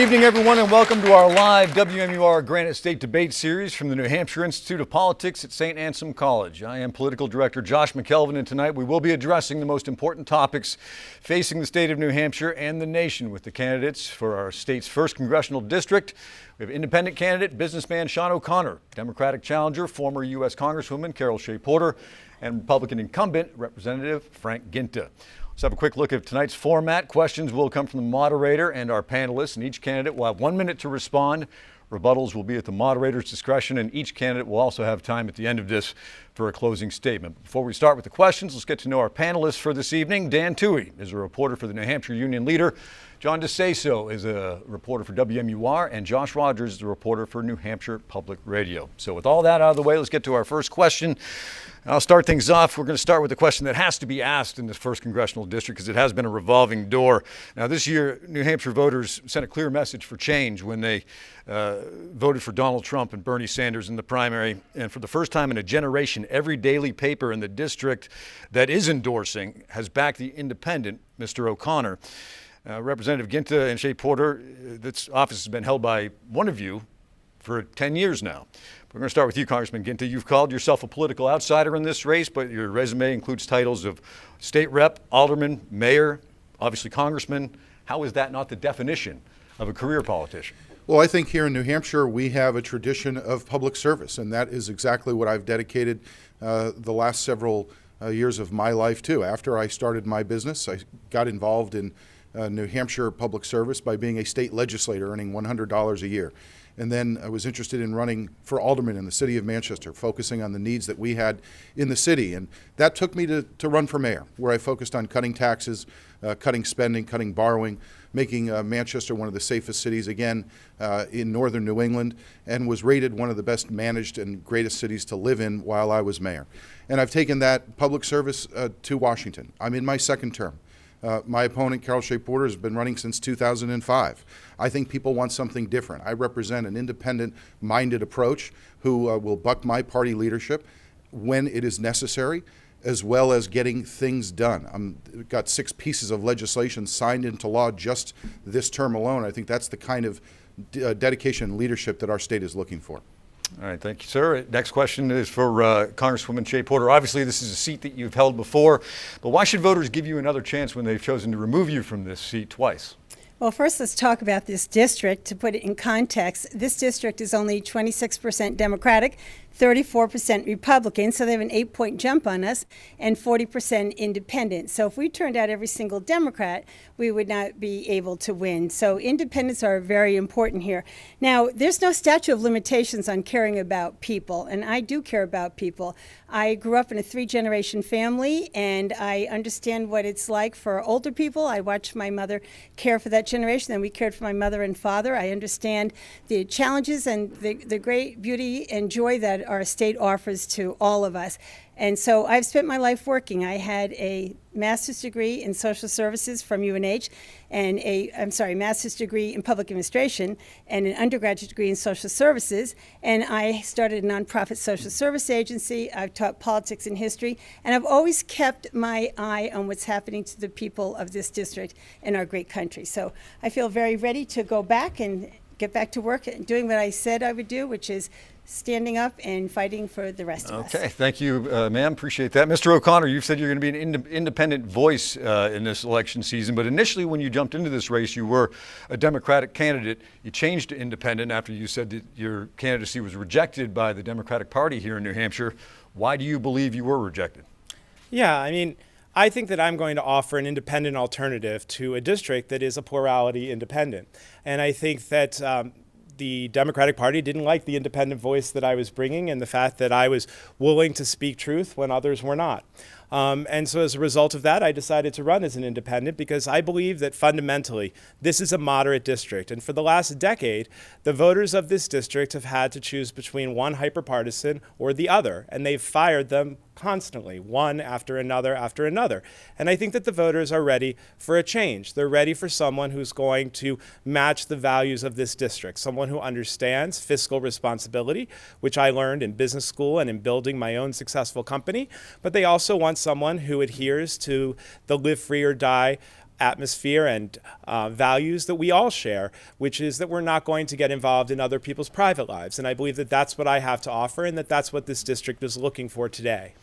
evening, everyone, and welcome to our live WMUR Granite State Debate Series from the New Hampshire Institute of Politics at St. Anselm College. I am Political Director Josh McKelvin, and tonight we will be addressing the most important topics facing the state of New Hampshire and the nation with the candidates for our state's first congressional district. We have independent candidate, businessman Sean O'Connor, Democratic challenger, former U.S. Congresswoman Carol Shea Porter, and Republican incumbent Representative Frank Ginta. Let's have a quick look at tonight's format. Questions will come from the moderator and our panelists, and each candidate will have 1 minute to respond. Rebuttals will be at the moderator's discretion, and each candidate will also have time at the end of this for a closing statement. Before we start with the questions, let's get to know our panelists for this evening. Dan Toohey is a reporter for the New Hampshire Union Leader. John DeSaso is a reporter for WMUR, and Josh Rogers is a reporter for New Hampshire Public Radio. So with all that out of the way, let's get to our first question. I'll start things off. We're going to start with a question that has to be asked in this first congressional district because it has been a revolving door. Now, this year, New Hampshire voters sent a clear message for change when they voted for Donald Trump and Bernie Sanders in the primary. And for the first time in a generation, every daily paper in the district that is endorsing has backed the independent, Mr. O'Connor. Representative Ginta and Shea Porter, this office has been held by one of you for 10 years now. We're going to start with you, Congressman Ginta. You've called yourself a political outsider in this race, but your resume includes titles of state rep, alderman, mayor, obviously congressman. How is that not the definition of a career politician? Well, I think here in New Hampshire we have a tradition of public service, and that is exactly what I've dedicated the last several years of my life to. After I started my business, I got involved in New Hampshire public service by being a state legislator, earning $100 a year. And then I was interested in running for alderman in the city of Manchester, focusing on the needs that we had in the city. And that took me to run for mayor, where I focused on cutting taxes, cutting spending, cutting borrowing, making Manchester one of the safest cities again in northern New England, and was rated one of the best managed and greatest cities to live in while I was mayor. And I've taken that public service to Washington. I'm in my second term. My opponent, Carol Shea Porter, has been running since 2005. I think people want something different. I represent an independent-minded approach who will buck my party leadership when it is necessary, as well as getting things done. I've got 6 pieces of legislation signed into law just this term alone. I think that's the kind of dedication and leadership that our state is looking for. All right, thank you, sir. Next question is for Congresswoman Shea Porter. Obviously, this is a seat that you've held before, but why should voters give you another chance when they've chosen to remove you from this seat twice? Well, first, let's talk about this district. To put it in context, this district is only 26% Democratic, 34% Republican, so they have an 8-point jump on us, and 40% independent. So if we turned out every single Democrat, we would not be able to win. So independents are very important here. Now, there's no statute of limitations on caring about people, and I do care about people. I grew up in a 3-generation family, and I understand what it's like for older people. I watched my mother care for that generation, and we cared for my mother and father. I understand the challenges and the great beauty and joy that our state offers to all of us. And so I've spent my life working. I had a master's degree in social services from UNH and master's degree in public administration and an undergraduate degree in social services. And I started a nonprofit social service agency. I've taught politics and history, and I've always kept my eye on what's happening to the people of this district and our great country. So I feel very ready to go back and get back to work and doing what I said I would do, which is standing up and fighting for the rest of us. Okay, thank you, ma'am. Appreciate that. Mr. O'Connor, you've said you're going to be an independent voice in this election season, but initially when you jumped into this race, you were a Democratic candidate. You changed to independent after you said that your candidacy was rejected by the Democratic Party here in New Hampshire. Why do you believe you were rejected? Yeah, I think that I'm going to offer an independent alternative to a district that is a plurality independent. And I think that the Democratic Party didn't like the independent voice that I was bringing and the fact that I was willing to speak truth when others were not. And so as a result of that, I decided to run as an independent because I believe that fundamentally this is a moderate district. And for the last decade, the voters of this district have had to choose between one hyperpartisan or the other, and they've fired them constantly, one after another after another. And I think that the voters are ready for a change. They're ready for someone who's going to match the values of this district, someone who understands fiscal responsibility, which I learned in business school and in building my own successful company, but they also want someone who adheres to the live free or die atmosphere and values that we all share, which is that we're not going to get involved in other people's private lives. And I believe that that's what I have to offer, and that that's what this district is looking for today.